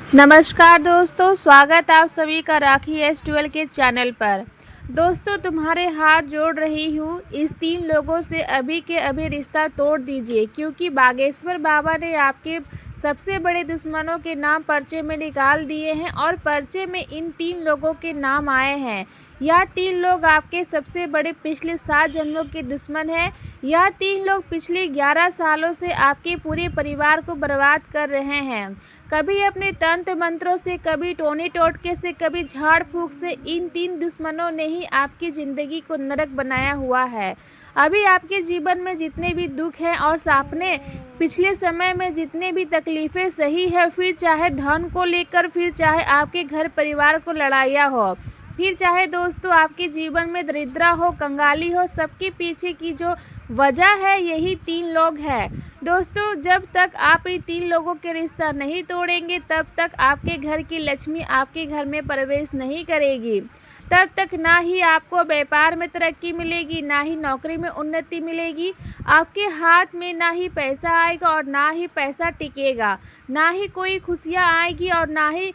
नमस्कार दोस्तों, स्वागत आप सभी का राखी S12 के चैनल पर। दोस्तों, तुम्हारे हाथ जोड़ रही हूँ, इस 3 लोगों से अभी के अभी रिश्ता तोड़ दीजिए, क्योंकि बागेश्वर बाबा ने आपके सबसे बड़े दुश्मनों के नाम पर्चे में निकाल दिए हैं और पर्चे में इन 3 लोगों के नाम आए हैं। यह 3 लोग आपके सबसे बड़े पिछले 7 जन्मों के दुश्मन हैं। यह 3 लोग पिछले 11 सालों से आपके पूरे परिवार को बर्बाद कर रहे हैं। कभी अपने तंत्र मंत्रों से, कभी टोने टोटके से, कभी झाड़ फूंक से इन 3 दुश्मनों ने ही आपकी ज़िंदगी को नरक बनाया हुआ है। अभी आपके जीवन में जितने भी दुख हैं और आपने पिछले समय में जितने भी तकलीफ़ें सही है, फिर चाहे धन को लेकर, फिर चाहे आपके घर परिवार को लड़ाइयाँ हो, फिर चाहे दोस्तों आपके जीवन में दरिद्रता हो, कंगाली हो, सबके पीछे की जो वजह है यही 3 लोग हैं। दोस्तों, जब तक आप इन 3 लोगों के रिश्ता नहीं तोड़ेंगे, तब तक आपके घर की लक्ष्मी आपके घर में प्रवेश नहीं करेगी। तब तक ना ही आपको व्यापार में तरक्की मिलेगी, ना ही नौकरी में उन्नति मिलेगी। आपके हाथ में ना ही पैसा आएगा और ना ही पैसा टिकेगा, ना ही कोई खुशियाँ आएगी और ना ही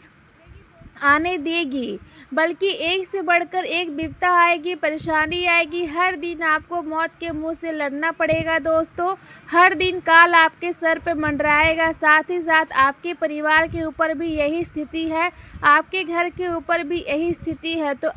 आने देगी, बल्कि एक से बढ़कर एक विपदा आएगी, परेशानी आएगी। हर दिन आपको मौत के मुंह से लड़ना पड़ेगा दोस्तों। हर दिन काल आपके सर पे मंडराएगा। साथ ही साथ आपके परिवार के ऊपर भी यही स्थिति है, आपके घर के ऊपर भी यही स्थिति है। तो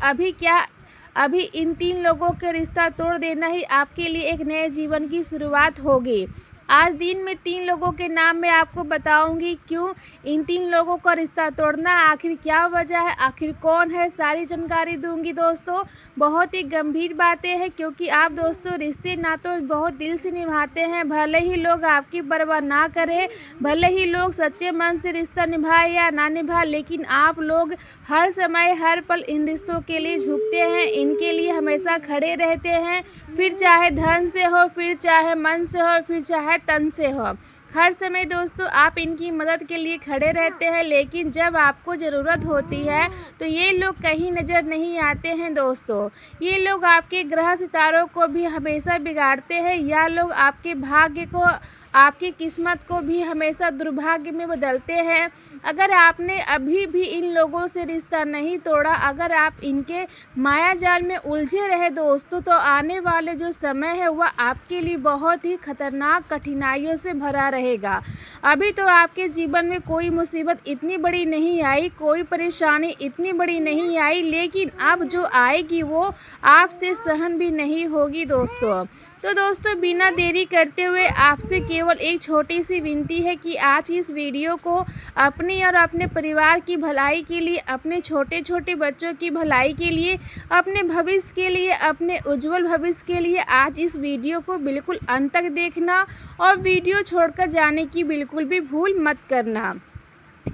अभी इन 3 लोगों के रिश्ता तोड़ देना ही आपके लिए एक नए जीवन की शुरुआत होगी। आज दिन में 3 लोगों के नाम मैं आपको बताऊंगी, क्यों इन 3 लोगों का रिश्ता तोड़ना, आखिर क्या वजह है, आखिर कौन है, सारी जानकारी दूंगी दोस्तों। बहुत ही गंभीर बातें हैं, क्योंकि आप दोस्तों रिश्ते ना तो बहुत दिल से निभाते हैं। भले ही लोग आपकी परवाह ना करें, भले ही लोग सच्चे मन से रिश्ता निभाए या ना निभाए, लेकिन आप लोग हर समय हर पल इन रिश्तों के लिए झुकते हैं, इनके लिए हमेशा खड़े रहते हैं। फिर चाहे धन से हो, फिर चाहे मन से हो, फिर चाहे तन से हो, हर समय दोस्तों आप इनकी मदद के लिए खड़े रहते हैं। लेकिन जब आपको ज़रूरत होती है तो ये लोग कहीं नज़र नहीं आते हैं दोस्तों। ये लोग आपके ग्रह सितारों को भी हमेशा बिगाड़ते हैं। या लोग आपके भाग्य को, आपकी किस्मत को भी हमेशा दुर्भाग्य में बदलते हैं। अगर आपने अभी भी इन लोगों से रिश्ता नहीं तोड़ा, अगर आप इनके माया जाल में उलझे रहे दोस्तों, तो आने वाले जो समय है वह आपके लिए बहुत ही खतरनाक कठिनाइयों से भरा रहेगा। अभी तो आपके जीवन में कोई मुसीबत इतनी बड़ी नहीं आई, कोई परेशानी इतनी बड़ी नहीं आई, लेकिन अब जो आएगी वो आपसे सहन भी नहीं होगी दोस्तों। तो दोस्तों, बिना देरी करते हुए आपसे केवल एक छोटी सी विनती है कि आज इस वीडियो को अपनी और अपने परिवार की भलाई के लिए, अपने छोटे छोटे बच्चों की भलाई के लिए, अपने भविष्य के लिए, अपने उज्जवल भविष्य के लिए आज इस वीडियो को बिल्कुल अंत तक देखना और वीडियो छोड़कर जाने की बिल्कुल भी भूल मत करना,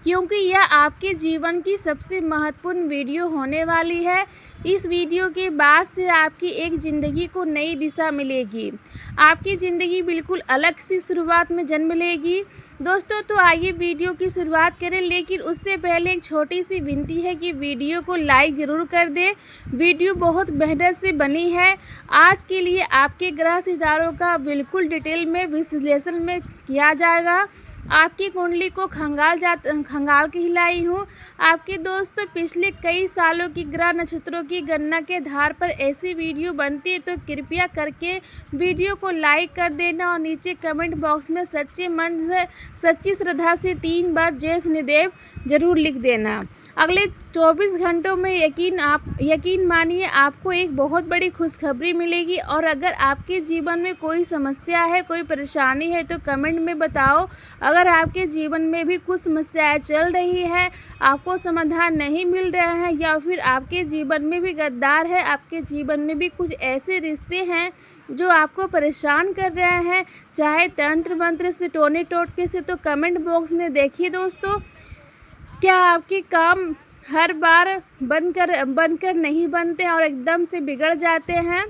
क्योंकि यह आपके जीवन की सबसे महत्वपूर्ण वीडियो होने वाली है। इस वीडियो के बाद से आपकी एक ज़िंदगी को नई दिशा मिलेगी, आपकी ज़िंदगी बिल्कुल अलग सी शुरुआत में जन्म लेगी दोस्तों। तो आइए वीडियो की शुरुआत करें, लेकिन उससे पहले एक छोटी सी विनती है कि वीडियो को लाइक ज़रूर कर दें। वीडियो बहुत मेहनत से बनी है। आज के लिए आपके ग्रह सितारों का बिल्कुल डिटेल में विश्लेषण में किया जाएगा। आपकी कुंडली को खंगाल के हिलाई हूँ। आपके दोस्तों पिछले कई सालों की ग्रह नक्षत्रों की गणना के आधार पर ऐसी वीडियो बनती है, तो कृपया करके वीडियो को लाइक कर देना और नीचे कमेंट बॉक्स में सच्चे मन से, सच्ची श्रद्धा से 3 बार जय शनिदेव जरूर लिख देना। अगले 24 घंटों में यकीन मानिए आपको एक बहुत बड़ी खुशखबरी मिलेगी। और अगर आपके जीवन में कोई समस्या है, कोई परेशानी है, तो कमेंट में बताओ। अगर आपके जीवन में भी कुछ समस्याएं चल रही है, आपको समाधान नहीं मिल रहा है, या फिर आपके जीवन में भी गद्दार है, आपके जीवन में भी कुछ ऐसे रिश्ते हैं जो आपको परेशान कर रहे हैं, चाहे तंत्र मंत्र से, टोने टोटके से, तो कमेंट बॉक्स में देखिए दोस्तों। क्या आपके काम हर बार बनकर नहीं बनते और एकदम से बिगड़ जाते हैं?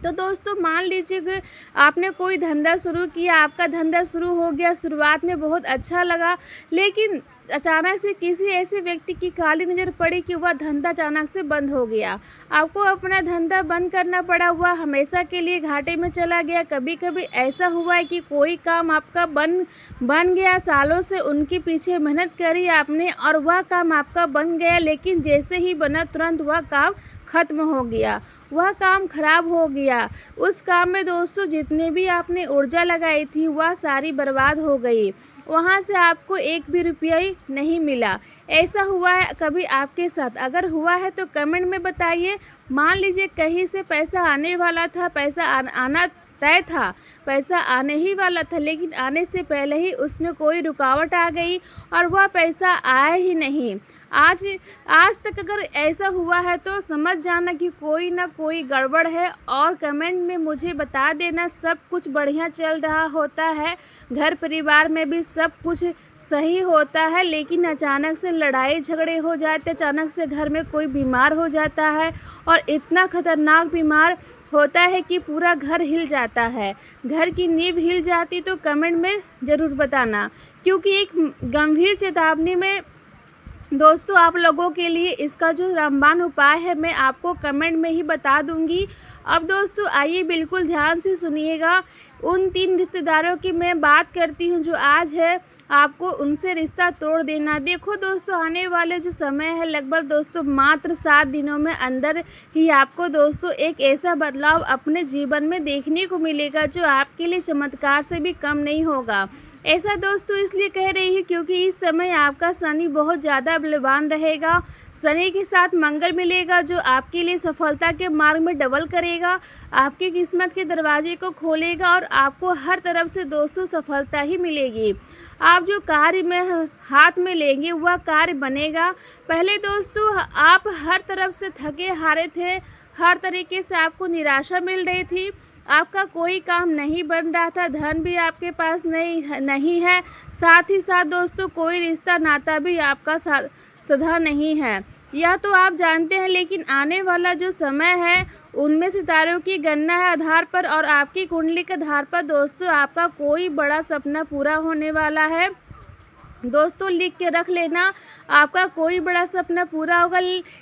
तो दोस्तों, मान लीजिए कि आपने कोई धंधा शुरू किया, आपका धंधा शुरू हो गया, शुरुआत में बहुत अच्छा लगा, लेकिन अचानक से किसी ऐसे व्यक्ति की काली नज़र पड़ी कि वह धंधा अचानक से बंद हो गया। आपको अपना धंधा बंद करना पड़ा, हुआ हमेशा के लिए घाटे में चला गया। कभी कभी ऐसा हुआ है कि कोई काम आपका बन गया, सालों से उनके पीछे मेहनत करी आपने और वह काम आपका बन गया, लेकिन जैसे ही बना तुरंत वह काम ख़त्म हो गया, वह काम खराब हो गया। उस काम में दोस्तों जितने भी आपने ऊर्जा लगाई थी वह सारी बर्बाद हो गई, वहाँ से आपको एक भी रुपया ही नहीं मिला। ऐसा हुआ है कभी आपके साथ? अगर हुआ है तो कमेंट में बताइए। मान लीजिए कहीं से पैसा आने वाला था, पैसा आना तय था, पैसा आने ही वाला था, लेकिन आने से पहले ही उसमें कोई रुकावट आ गई और वह पैसा आया ही नहीं। आज तक अगर ऐसा हुआ है तो समझ जाना कि कोई ना कोई गड़बड़ है और कमेंट में मुझे बता देना। सब कुछ बढ़िया चल रहा होता है, घर परिवार में भी सब कुछ सही होता है, लेकिन अचानक से लड़ाई झगड़े हो जाते, अचानक से घर में कोई बीमार हो जाता है और इतना खतरनाक बीमार होता है कि पूरा घर हिल जाता है, घर की नींव हिल जाती। तो कमेंट में ज़रूर बताना, क्योंकि एक गंभीर चेतावनी में दोस्तों आप लोगों के लिए इसका जो रामबाण उपाय है मैं आपको कमेंट में ही बता दूंगी। अब दोस्तों आइए बिल्कुल ध्यान से सुनिएगा। उन 3 रिश्तेदारों की मैं बात करती हूं जो आज है आपको उनसे रिश्ता तोड़ देना। देखो दोस्तों, आने वाले जो समय है लगभग दोस्तों मात्र 7 दिनों में अंदर ही आपको दोस्तों एक ऐसा बदलाव अपने जीवन में देखने को मिलेगा जो आपके लिए चमत्कार से भी कम नहीं होगा। ऐसा दोस्तों इसलिए कह रही हूँ क्योंकि इस समय आपका शनि बहुत ज़्यादा बलवान रहेगा। शनि के साथ मंगल मिलेगा जो आपके लिए सफलता के मार्ग में डबल करेगा, आपकी किस्मत के दरवाजे को खोलेगा और आपको हर तरफ से दोस्तों सफलता ही मिलेगी। आप जो कार्य में हाथ में लेंगे वह कार्य बनेगा। पहले दोस्तों आप हर तरफ से थके हारे थे, हर तरीके से आपको निराशा मिल रही थी, आपका कोई काम नहीं बन रहा था, धन भी आपके पास नहीं है, साथ ही साथ दोस्तों कोई रिश्ता नाता भी आपका सधा नहीं है, यह तो आप जानते हैं। लेकिन आने वाला जो समय है उनमें सितारों की गणना है आधार पर और आपकी कुंडली के आधार पर दोस्तों आपका कोई बड़ा सपना पूरा होने वाला है। दोस्तों लिख के रख लेना, आपका कोई बड़ा सपना पूरा होगा।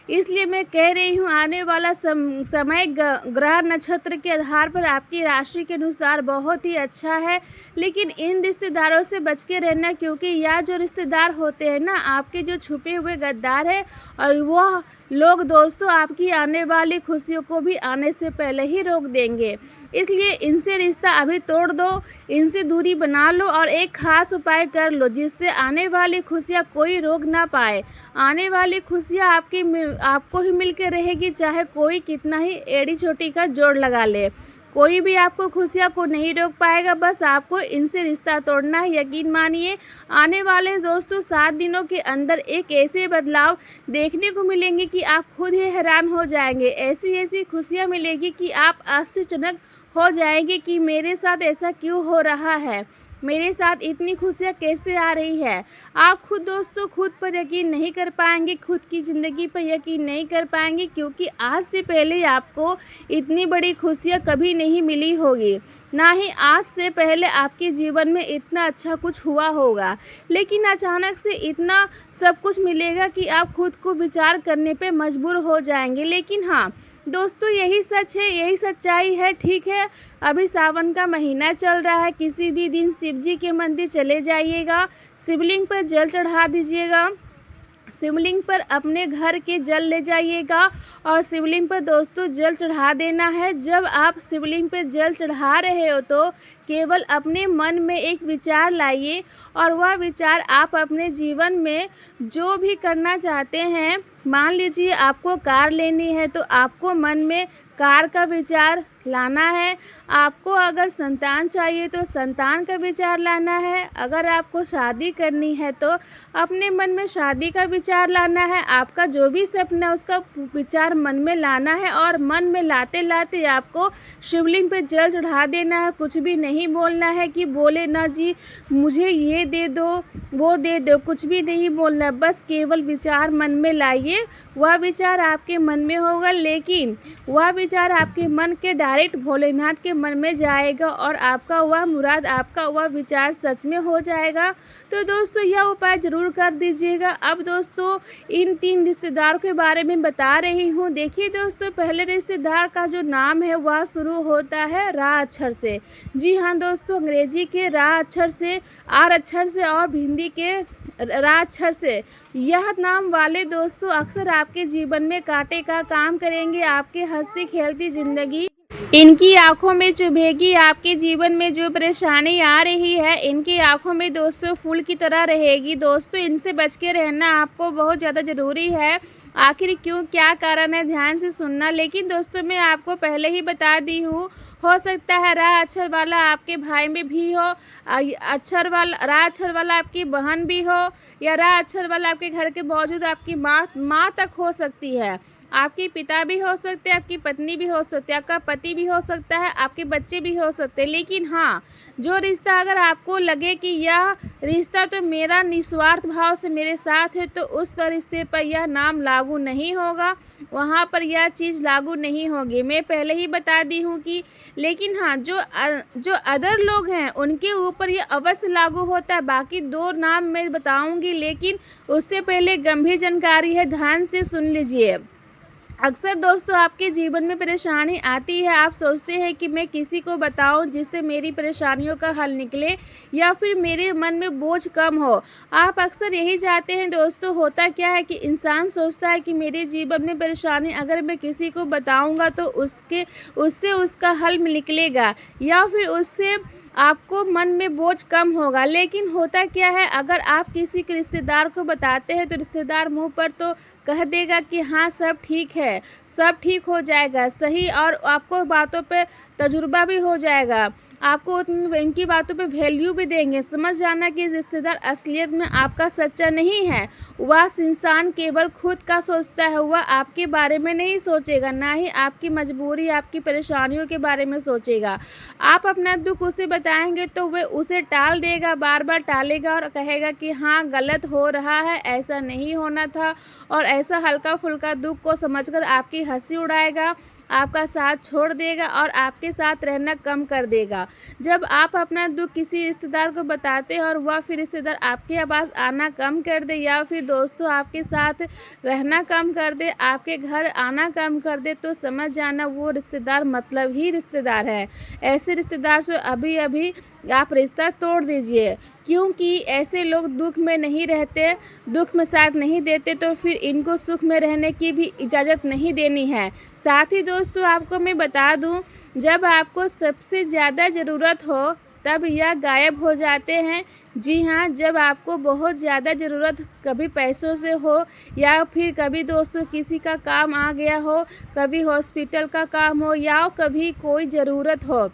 इसलिए मैं कह रही हूँ आने वाला समय ग्रह नक्षत्र के आधार पर आपकी राशि के अनुसार बहुत ही अच्छा है। लेकिन इन रिश्तेदारों से बच के रहना, क्योंकि यह जो रिश्तेदार होते हैं ना आपके जो छुपे हुए गद्दार है और वह लोग दोस्तों आपकी आने वाली खुशियों को भी आने से पहले ही रोक देंगे। इसलिए इनसे रिश्ता अभी तोड़ दो, इनसे दूरी बना लो और एक खास उपाय कर लो जिससे आने वाली खुशियाँ कोई रोक ना पाए। आने वाली खुशियाँ आपको ही मिल के रहेगी, चाहे कोई कितना ही एड़ी चोटी का जोड़ लगा ले, कोई भी आपको खुशियाँ को नहीं रोक पाएगा। बस आपको इनसे रिश्ता तोड़ना है। यकीन मानिए आने वाले दोस्तों 7 दिनों के अंदर एक ऐसे बदलाव देखने को मिलेंगे कि आप खुद ही हैरान हो जाएंगे। ऐसी खुशियाँ मिलेगी कि आप आश्चर्यचकित हो जाएंगे कि मेरे साथ ऐसा क्यों हो रहा है, मेरे साथ इतनी खुशियाँ कैसे आ रही है। आप खुद दोस्तों खुद पर यकीन नहीं कर पाएंगे, खुद की ज़िंदगी पर यकीन नहीं कर पाएंगे, क्योंकि आज से पहले आपको इतनी बड़ी खुशियाँ कभी नहीं मिली होगी, ना ही आज से पहले आपके जीवन में इतना अच्छा कुछ हुआ होगा। लेकिन अचानक से इतना सब कुछ मिलेगा कि आप खुद को विचार करने पर मजबूर हो जाएंगे। लेकिन हाँ दोस्तों यही सच है, यही सच्चाई है। ठीक है, अभी सावन का महीना चल रहा है, किसी भी दिन शिव जी के मंदिर चले जाइएगा, शिवलिंग पर जल चढ़ा दीजिएगा, शिवलिंग पर अपने घर के जल ले जाइएगा और शिवलिंग पर दोस्तों जल चढ़ा देना है। जब आप शिवलिंग पर जल चढ़ा रहे हो तो केवल अपने मन में एक विचार लाइए और वह विचार आप अपने जीवन में जो भी करना चाहते हैं, मान लीजिए आपको कार लेनी है तो आपको मन में कार का विचार लाना है, आपको अगर संतान चाहिए तो संतान का विचार लाना है, अगर आपको शादी करनी है तो अपने मन में शादी का विचार लाना है, आपका जो भी सपना है उसका विचार मन में लाना है और मन में लाते लाते आपको शिवलिंग पे जल चढ़ा देना है। कुछ भी नहीं नहीं बोलना है कि बोले ना जी मुझे ये दे दो वो दे दो, कुछ भी नहीं बोलना है। बस केवल विचार मन में लाइए, वह विचार आपके मन में होगा, लेकिन वह विचार आपके मन के डायरेक्ट भोलेनाथ के मन में जाएगा और आपका वह मुराद, आपका वह विचार सच में हो जाएगा। तो दोस्तों यह उपाय ज़रूर कर दीजिएगा। अब दोस्तों इन 3 रिश्तेदारों के बारे में बता रही हूँ। देखिए दोस्तों, पहले रिश्तेदार का जो नाम है वह शुरू होता है रा अक्षर से। जी हाँ दोस्तों, अंग्रेजी के रा अक्षर से, आर अक्षर से और हिंदी के रा अक्षर से। यह नाम वाले दोस्तों अक्सर आपके जीवन में कांटे का काम करेंगे। आपके हंसती खेलती ज़िंदगी इनकी आंखों में चुभेगी। आपके जीवन में जो परेशानी आ रही है इनकी आंखों में दोस्तों फूल की तरह रहेगी। दोस्तों इनसे बच के रहना आपको बहुत ज़्यादा ज़रूरी है। आखिर क्यों, क्या कारण है, ध्यान से सुनना। लेकिन दोस्तों मैं आपको पहले ही बता दी हूँ, हो सकता है रा अक्षर वाला आपके भाई में भी हो, रा अक्षर वाला आपकी बहन भी हो, या रा अक्षर वाला आपके घर के मौजूद आपकी माँ तक हो सकती है। आपके पिता भी हो सकते हैं, आपकी पत्नी भी हो सकती है, आपका पति भी हो सकता है, आपके बच्चे भी हो सकते हैं। लेकिन हाँ, जो रिश्ता अगर आपको लगे कि यह रिश्ता तो मेरा निस्वार्थ भाव से मेरे साथ है, तो उस पर रिश्ते पर यह नाम लागू नहीं होगा, वहाँ पर यह चीज़ लागू नहीं होगी। मैं पहले ही बता दी हूँ कि लेकिन हाँ, जो अदर लोग हैं उनके ऊपर यह अवश्य लागू होता है। बाकी 2 नाम मैं बताऊँगी, लेकिन उससे पहले गंभीर जानकारी है, ध्यान से सुन लीजिए। अक्सर दोस्तों आपके जीवन में परेशानी आती है, आप सोचते हैं कि मैं किसी को बताऊं जिससे मेरी परेशानियों का हल निकले या फिर मेरे मन में बोझ कम हो। आप अक्सर यही चाहते हैं दोस्तों। होता क्या है कि इंसान सोचता है कि मेरे जीवन में परेशानी अगर मैं किसी को बताऊंगा तो उससे उसका हल निकलेगा या फिर उससे आपको मन में बोझ कम होगा। लेकिन होता क्या है, अगर आप किसी के रिश्तेदार को बताते हैं तो रिश्तेदार मुंह पर तो कह देगा कि हाँ सब ठीक है, सब ठीक हो जाएगा, सही, और आपको बातों पे तजुर्बा भी हो जाएगा, आपको इनकी बातों पे वैल्यू भी देंगे। समझ जाना कि रिश्तेदार असलियत में आपका सच्चा नहीं है। वह इंसान केवल खुद का सोचता है, वह आपके बारे में नहीं सोचेगा, ना ही आपकी मजबूरी, आपकी परेशानियों के बारे में सोचेगा। आप अपना दुख उसे बताएंगे तो वह उसे टाल देगा, बार बार टालेगा और कहेगा कि हाँ गलत हो रहा है, ऐसा नहीं होना था, और ऐसा हल्का फुल्का दुख को समझकर आपकी हंसी उड़ाएगा, आपका साथ छोड़ देगा और आपके साथ रहना कम कर देगा। जब आप अपना दुख किसी रिश्तेदार को बताते हैं और वह फिर रिश्तेदार आपके पास आना कम कर दे या फिर दोस्तों आपके साथ रहना कम कर दे, आपके घर आना कम कर दे, तो समझ जाना वो रिश्तेदार मतलब ही रिश्तेदार है। ऐसे रिश्तेदार से अभी अभी आप रिश्ता तोड़ दीजिए, क्योंकि ऐसे लोग दुख में नहीं रहते, दुख में साथ नहीं देते, तो फिर इनको सुख में रहने की भी इजाज़त नहीं देनी है। साथ ही दोस्तों आपको मैं बता दूं, जब आपको सबसे ज़्यादा ज़रूरत हो तब यह गायब हो जाते हैं। जी हाँ, जब आपको बहुत ज़्यादा ज़रूरत कभी पैसों से हो या फिर कभी दोस्तों किसी का काम आ गया हो, कभी हॉस्पिटल का काम हो या कभी कोई ज़रूरत हो,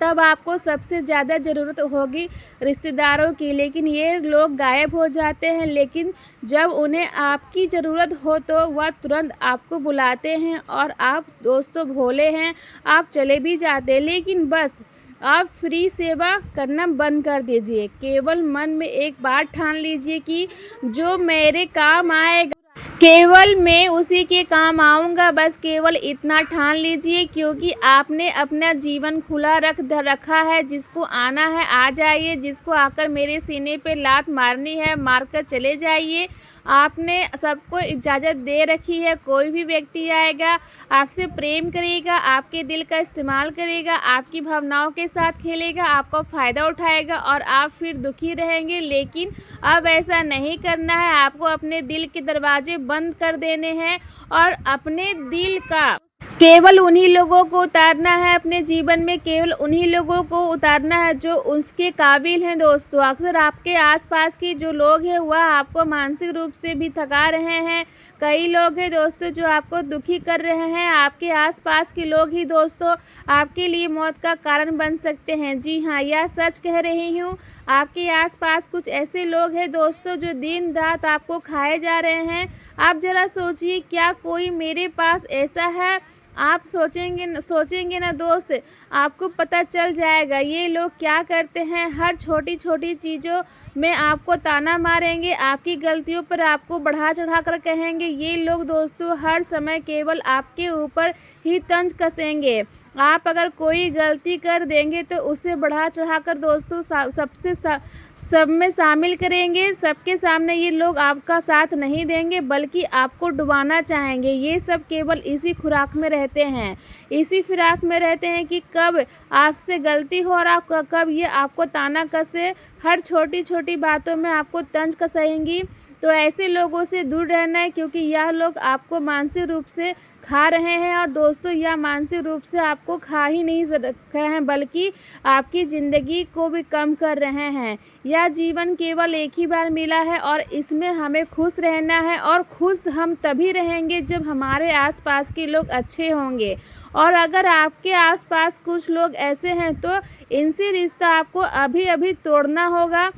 तब आपको सबसे ज़्यादा ज़रूरत होगी रिश्तेदारों की। लेकिन ये लोग गायब हो जाते हैं, लेकिन जब उन्हें आपकी ज़रूरत हो तो वह तुरंत आपको बुलाते हैं और आप दोस्तों भोले हैं, आप चले भी जाते हैं। लेकिन बस आप फ्री सेवा करना बंद कर दीजिए। केवल मन में एक बात ठान लीजिए कि जो मेरे काम आएगा केवल मैं उसी के काम आऊँगा, बस केवल इतना ठान लीजिए। क्योंकि आपने अपना जीवन खुला रखा है, जिसको आना है आ जाइए, जिसको आकर मेरे सीने पे लात मारनी है मारकर चले जाइए। आपने सबको इजाज़त दे रखी है। कोई भी व्यक्ति आएगा आपसे प्रेम करेगा, आपके दिल का इस्तेमाल करेगा, आपकी भावनाओं के साथ खेलेगा, आपका फ़ायदा उठाएगा और आप फिर दुखी रहेंगे। लेकिन अब ऐसा नहीं करना है, आपको अपने दिल के दरवाजे बंद कर देने हैं और अपने दिल का केवल उन्हीं लोगों को उतारना है अपने जीवन में, केवल उन्हीं लोगों को उतारना है जो उसके काबिल हैं। दोस्तों अक्सर आपके आसपास के जो लोग हैं वह आपको मानसिक रूप से भी थका रहे हैं। कई लोग हैं दोस्तों जो आपको दुखी कर रहे हैं। आपके आसपास के लोग ही दोस्तों आपके लिए मौत का कारण बन सकते हैं। जी हाँ, यह सच कह रही हूँ। आपके आसपास कुछ ऐसे लोग हैं दोस्तों जो दिन रात आपको खाए जा रहे हैं। आप ज़रा सोचिए, क्या कोई मेरे पास ऐसा है? आप सोचेंगे ना दोस्त, आपको पता चल जाएगा ये लोग क्या करते हैं। हर छोटी छोटी चीज़ों में आपको ताना मारेंगे, आपकी गलतियों पर आपको बढ़ा चढ़ा कर कहेंगे। ये लोग दोस्तों हर समय केवल आपके ऊपर ही तंज कसेंगे। आप अगर कोई गलती कर देंगे तो उसे बढ़ा चढ़ा कर दोस्तों सब में शामिल करेंगे। सबके सामने ये लोग आपका साथ नहीं देंगे, बल्कि आपको डुबाना चाहेंगे। ये सब केवल इसी खुराक में रहते हैं, इसी फिराक में रहते हैं कि कब आपसे गलती हो और कब ये आपको ताना कसे। हर छोटी छोटी बातों में आपको तंज कसेंगी। तो ऐसे लोगों से दूर रहना है, क्योंकि यह लोग आपको मानसिक रूप से खा रहे हैं। और दोस्तों यह मानसिक रूप से आपको खा ही नहीं रहे हैं, बल्कि आपकी ज़िंदगी को भी कम कर रहे हैं। यह जीवन केवल एक ही बार मिला है और इसमें हमें खुश रहना है। और खुश हम तभी रहेंगे जब हमारे आसपास के लोग अच्छे होंगे। और अगर आपके आसपास कुछ लोग ऐसे हैं तो इनसे रिश्ता आपको अभी अभी तोड़ना होगा।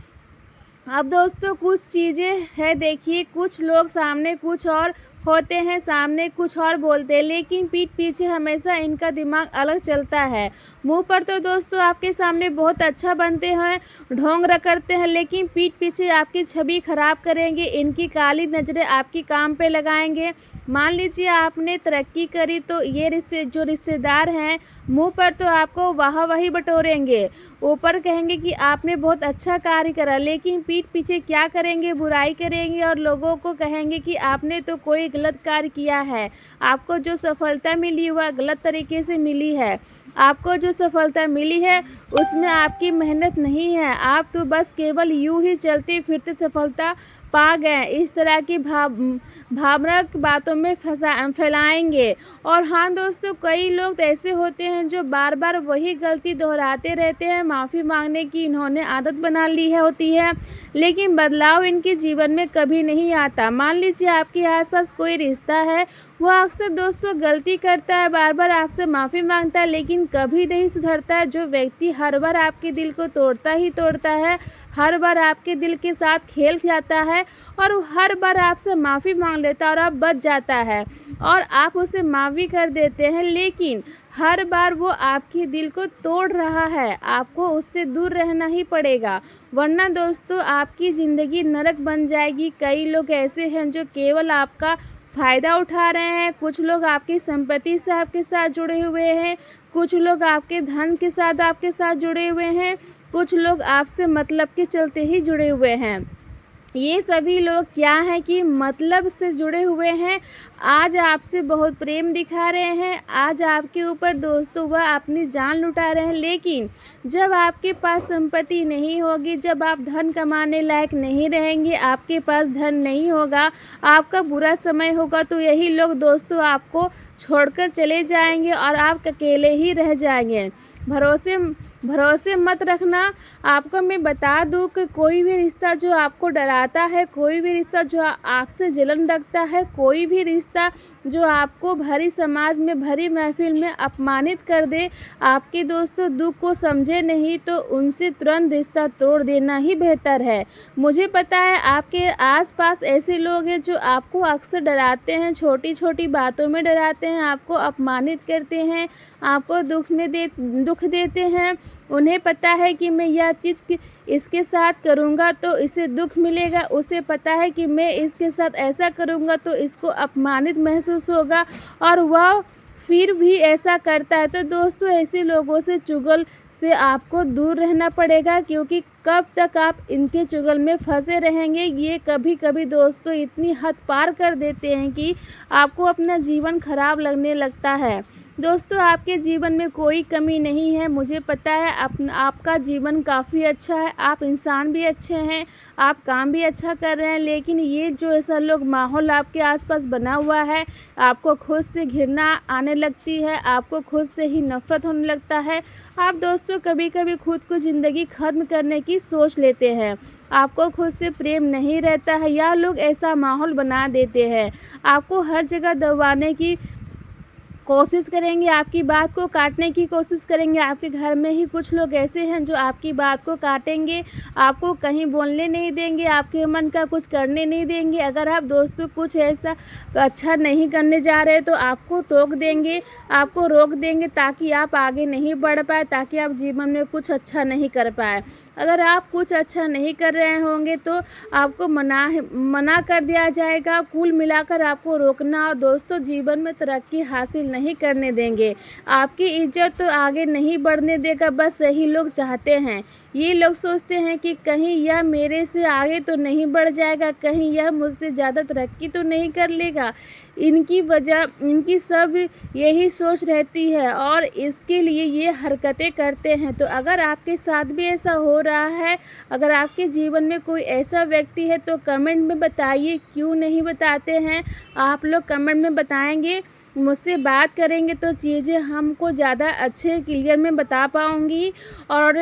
अब दोस्तों कुछ चीज़ें हैं, देखिए, कुछ लोग सामने कुछ और होते हैं, सामने कुछ और बोलते हैं, लेकिन पीठ पीछे हमेशा इनका दिमाग अलग चलता है। मुंह पर तो दोस्तों आपके सामने बहुत अच्छा बनते हैं, ढोंग करते हैं, लेकिन पीठ पीछे आपकी छवि खराब करेंगे। इनकी काली नज़रें आपकी काम पे लगाएंगे। मान लीजिए आपने तरक्की करी तो ये रिश्तेदार हैं, मुंह पर तो आपको वाहवाही बटोरेंगे, ऊपर कहेंगे कि आपने बहुत अच्छा कार्य करा, लेकिन पीठ पीछे क्या करेंगे? बुराई करेंगे और लोगों को कहेंगे कि आपने तो कोई गलत कार्य किया है। आपको जो सफलता मिली वह गलत तरीके से मिली है। आपको जो सफलता मिली है उसमें आपकी मेहनत नहीं है। आप तो बस केवल यूं ही चलते फिरते सफलता पा गए। इस तरह की भावनात्मक बातों में फैलाएंगे। और हाँ दोस्तों, कई लोग ऐसे होते हैं जो बार बार वही गलती दोहराते रहते हैं। माफ़ी मांगने की इन्होंने आदत बना ली होती है, लेकिन बदलाव इनके जीवन में कभी नहीं आता। मान लीजिए आपके आसपास कोई रिश्ता है, वह अक्सर दोस्तों गलती करता है, बार बार आपसे माफ़ी मांगता है, लेकिन कभी नहीं सुधरता है। जो व्यक्ति हर बार आपके दिल को तोड़ता ही तोड़ता है, हर बार आपके दिल के साथ खेल जाता है और हर बार आपसे माफ़ी मांग लेता है और आप बच जाता है और आप उसे माफ़ी कर देते हैं, लेकिन हर बार वो आपके दिल को तोड़ रहा है। आपको उससे दूर रहना ही पड़ेगा, वरना दोस्तों आपकी ज़िंदगी नरक बन जाएगी। कई लोग ऐसे हैं जो केवल आपका फ़ायदा उठा रहे हैं। कुछ लोग आपकी संपत्ति से आपके साथ जुड़े हुए हैं, कुछ लोग आपके धन के साथ आपके साथ जुड़े हुए हैं, कुछ लोग आपसे मतलब के चलते ही जुड़े हुए हैं। ये सभी लोग क्या हैं कि मतलब से जुड़े हुए हैं। आज आपसे बहुत प्रेम दिखा रहे हैं, आज आपके ऊपर दोस्तों वह अपनी जान लुटा रहे हैं, लेकिन जब आपके पास संपत्ति नहीं होगी, जब आप धन कमाने लायक नहीं रहेंगे, आपके पास धन नहीं होगा, आपका बुरा समय होगा, तो यही लोग दोस्तों आपको छोड़कर चले जाएंगे और आप अकेले ही रह जाएंगे। भरोसे मत रखना। आपको मैं बता दूं कि कोई भी रिश्ता जो आपको डराता है, कोई भी रिश्ता जो आपसे जलन रखता है, कोई भी रिश्ता जो आपको भरी समाज में, भरी महफिल में अपमानित कर दे, आपके दोस्तों दुख को समझे नहीं, तो उनसे तुरंत रिश्ता तोड़ देना ही बेहतर है। मुझे पता है आपके आसपास ऐसे लोग हैं जो आपको अक्सर डराते हैं, छोटी छोटी बातों में डराते हैं, आपको अपमानित करते हैं, आपको दुख देते हैं। उन्हें पता है कि मैं यह चीज़ इसके साथ करूँगा तो इसे दुख मिलेगा, उसे पता है कि मैं इसके साथ ऐसा करूँगा तो इसको अपमानित महसूस होगा, और वह फिर भी ऐसा करता है। तो दोस्तों ऐसे लोगों से चुगल से आपको दूर रहना पड़ेगा, क्योंकि कब तक आप इनके चुगल में फंसे रहेंगे। ये कभी कभी दोस्तों इतनी हद पार कर देते हैं कि आपको अपना जीवन खराब लगने लगता है। दोस्तों आपके जीवन में कोई कमी नहीं है, मुझे पता है आपका जीवन काफ़ी अच्छा है, आप इंसान भी अच्छे हैं, आप काम भी अच्छा कर रहे हैं, लेकिन ये जो ऐसा लोग माहौल आपके आसपास बना हुआ है, आपको खुद से घृणा आने लगती है, आपको खुद से ही नफ़रत होने लगता है। आप दोस्तों कभी कभी खुद को ज़िंदगी ख़त्म करने की सोच लेते हैं, आपको खुद से प्रेम नहीं रहता है, या लोग ऐसा माहौल बना देते हैं, आपको हर जगह दबाने की कोशिश करेंगे, आपकी बात को काटने की कोशिश करेंगे। आपके घर में ही कुछ लोग ऐसे हैं जो आपकी बात को काटेंगे, आपको कहीं बोलने नहीं देंगे, आपके मन का कुछ करने नहीं देंगे। अगर आप दोस्तों कुछ ऐसा अच्छा नहीं करने जा रहे तो आपको टोक देंगे, आपको रोक देंगे, ताकि आप आगे नहीं बढ़ पाए, ताकि आप जीवन में कुछ अच्छा नहीं कर पाए। अगर आप कुछ अच्छा नहीं कर रहे होंगे तो आपको मना कर दिया जाएगा। कुल मिलाकर आपको रोकना, और दोस्तों जीवन में तरक्की हासिल नहीं करने देंगे। आपकी इज्जत तो आगे नहीं बढ़ने देगा। बस यही लोग चाहते हैं। ये लोग सोचते हैं कि कहीं यह मेरे से आगे तो नहीं बढ़ जाएगा, कहीं यह मुझसे ज़्यादा तरक्की तो नहीं कर लेगा। इनकी सब यही सोच रहती है और इसके लिए ये हरकतें करते हैं। तो अगर आपके साथ भी ऐसा हो रहा है, अगर आपके जीवन में कोई ऐसा व्यक्ति है तो कमेंट में बताइए। क्यों नहीं बताते हैं आप लोग? कमेंट में बताएंगे, मुझसे बात करेंगे तो चीज़ें हमको ज़्यादा अच्छे क्लियर में बता पाऊँगी। और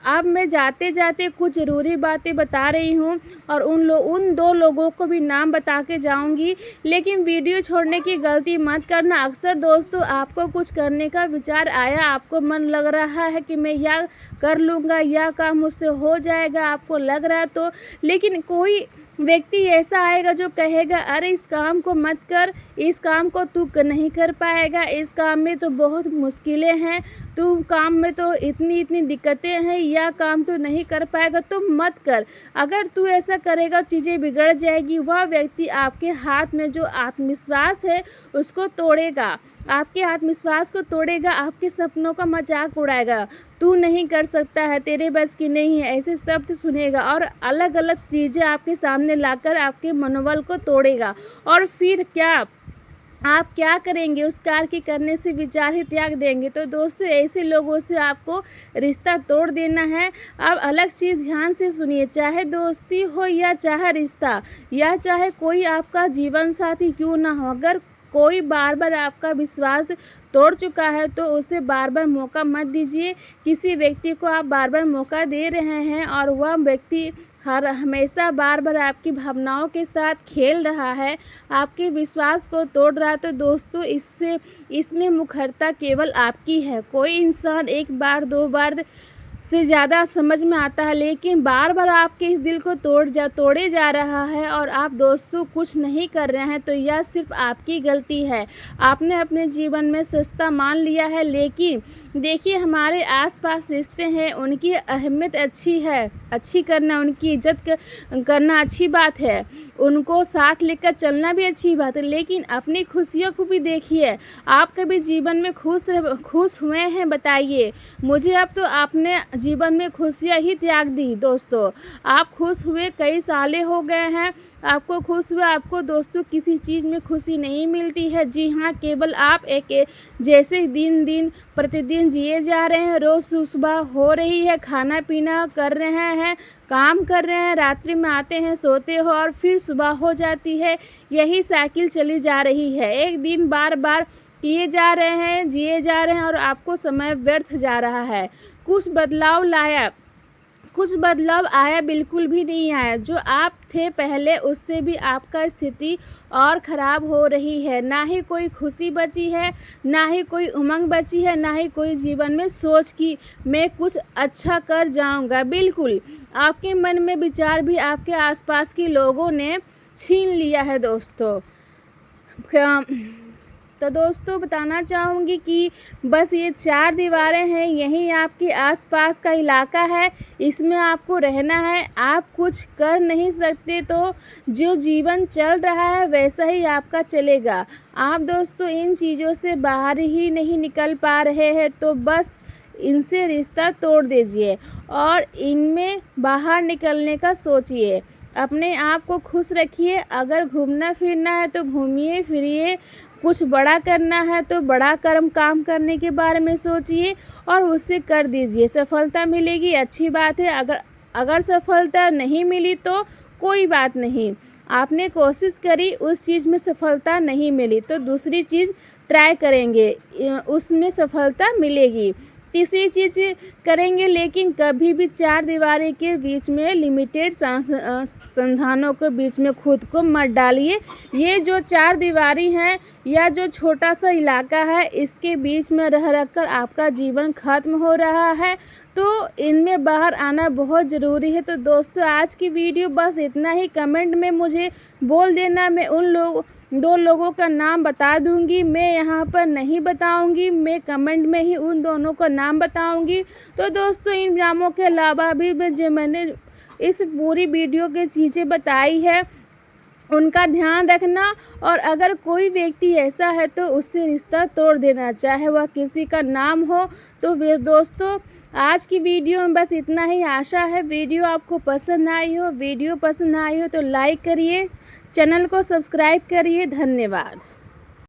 अब मैं जाते जाते कुछ ज़रूरी बातें बता रही हूँ और उन दो लोगों को भी नाम बता के जाऊँगी। लेकिन वीडियो छोड़ने की गलती मत करना। अक्सर दोस्तों आपको कुछ करने का विचार आया, आपको मन लग रहा है कि मैं यह कर लूँगा, यह काम मुझसे हो जाएगा, आपको लग रहा है तो, लेकिन कोई व्यक्ति ऐसा आएगा जो कहेगा अरे इस काम को मत कर, इस काम को तू नहीं कर पाएगा, इस काम में तो बहुत मुश्किलें हैं, तू काम में तो इतनी दिक्कतें हैं, यह काम तो नहीं कर पाएगा तो मत कर। अगर तू ऐसा करेगा चीज़ें बिगड़ जाएगी। वह व्यक्ति आपके हाथ में जो आत्मविश्वास है उसको तोड़ेगा, आपके आत्मविश्वास को तोड़ेगा, आपके सपनों का मजाक उड़ाएगा। तू नहीं कर सकता है, तेरे बस की नहीं है, ऐसे शब्द सुनेगा और अलग अलग चीज़ें आपके सामने लाकर आपके मनोबल को तोड़ेगा। और फिर आप क्या करेंगे? उस कार्य के करने से विचार ही त्याग देंगे। तो दोस्तों ऐसे लोगों से आपको रिश्ता तोड़ देना है। अब अलग चीज़ ध्यान से सुनिए, चाहे दोस्ती हो या चाहे रिश्ता या चाहे कोई आपका जीवन साथी क्यों ना हो, अगर कोई बार बार आपका विश्वास तोड़ चुका है तो उसे बार बार मौका मत दीजिए। किसी व्यक्ति को आप बार बार मौका दे रहे हैं और वह व्यक्ति हमेशा बार बार आपकी भावनाओं के साथ खेल रहा है, आपके विश्वास को तोड़ रहा है, तो दोस्तों इसमें मुखरता केवल आपकी है। कोई इंसान एक बार दो बार से ज़्यादा समझ में आता है, लेकिन बार बार आपके इस दिल को तोड़े जा रहा है और आप दोस्तों कुछ नहीं कर रहे हैं, तो यह सिर्फ आपकी गलती है। आपने अपने जीवन में सस्ता मान लिया है। लेकिन देखिए हमारे आसपास रिश्ते हैं, उनकी अहमियत अच्छी है, अच्छी करना, उनकी इज्जत करना अच्छी बात है, उनको साथ लेकर चलना भी अच्छी बात है। लेकिन अपनी खुशियों को भी देखिए। आप कभी जीवन में खुश हुए हैं? बताइए मुझे। अब तो आपने जीवन में खुशियाँ ही त्याग दी दोस्तों। आप खुश हुए कई सालें हो गए हैं, आपको खुश हुआ, आपको दोस्तों किसी चीज़ में खुशी नहीं मिलती है। जी हाँ, केवल आप एक जैसे दिन प्रतिदिन जिए जा रहे हैं। रोज़ सुबह हो रही है, खाना पीना कर रहे हैं, काम कर रहे हैं, रात्रि में आते हैं, सोते हो और फिर सुबह हो जाती है। यही साइकिल चली जा रही है। एक दिन बार बार किए जा रहे हैं, जिए जा रहे हैं और आपको समय व्यर्थ जा रहा है। कुछ बदलाव आया? बिल्कुल भी नहीं आया। जो आप थे पहले उससे भी आपका स्थिति और ख़राब हो रही है। ना ही कोई खुशी बची है, ना ही कोई उमंग बची है, ना ही कोई जीवन में सोच कि मैं कुछ अच्छा कर जाऊंगा। बिल्कुल आपके मन में विचार भी आपके आसपास के लोगों ने छीन लिया है दोस्तों। तो दोस्तों बताना चाहूँगी कि बस ये 4 दीवारें हैं, यही आपके आसपास का इलाका है, इसमें आपको रहना है। आप कुछ कर नहीं सकते, तो जो जीवन चल रहा है वैसा ही आपका चलेगा। आप दोस्तों इन चीज़ों से बाहर ही नहीं निकल पा रहे हैं तो बस इनसे रिश्ता तोड़ दीजिए और इनमें बाहर निकलने का सोचिए। अपने आप को खुश रखिए। अगर घूमना फिरना है तो घूमिए फिरिए, कुछ बड़ा करना है तो बड़ा काम करने के बारे में सोचिए और उससे कर दीजिए। सफलता मिलेगी, अच्छी बात है। अगर सफलता नहीं मिली तो कोई बात नहीं, आपने कोशिश करी, उस चीज़ में सफलता नहीं मिली तो दूसरी चीज़ ट्राई करेंगे, उसमें सफलता मिलेगी। तीसरी चीज़ करेंगे, लेकिन कभी भी चार दीवारी के बीच में लिमिटेड संस्थानों के बीच में खुद को मत डालिए। ये जो चार दीवारी हैं या जो छोटा सा इलाका है, इसके बीच में रह कर आपका जीवन खत्म हो रहा है, तो इनमें बाहर आना बहुत ज़रूरी है। तो दोस्तों, आज की वीडियो बस इतना ही। कमेंट में मुझे बोल देना, मैं उन दो लोगों का नाम बता दूंगी। मैं यहाँ पर नहीं बताऊंगी, मैं कमेंट में ही उन दोनों का नाम बताऊंगी। तो दोस्तों, इन नामों के अलावा भी जो मैंने इस पूरी वीडियो की चीज़ें बताई है, उनका ध्यान रखना। और अगर कोई व्यक्ति ऐसा है तो उससे रिश्ता तोड़ देना, चाहे वह किसी का नाम हो। तो वे दोस्तों, आज की वीडियो में बस इतना ही। आशा है वीडियो आपको पसंद आई हो। वीडियो पसंद आई हो तो लाइक करिए, चैनल को सब्सक्राइब करिए। धन्यवाद।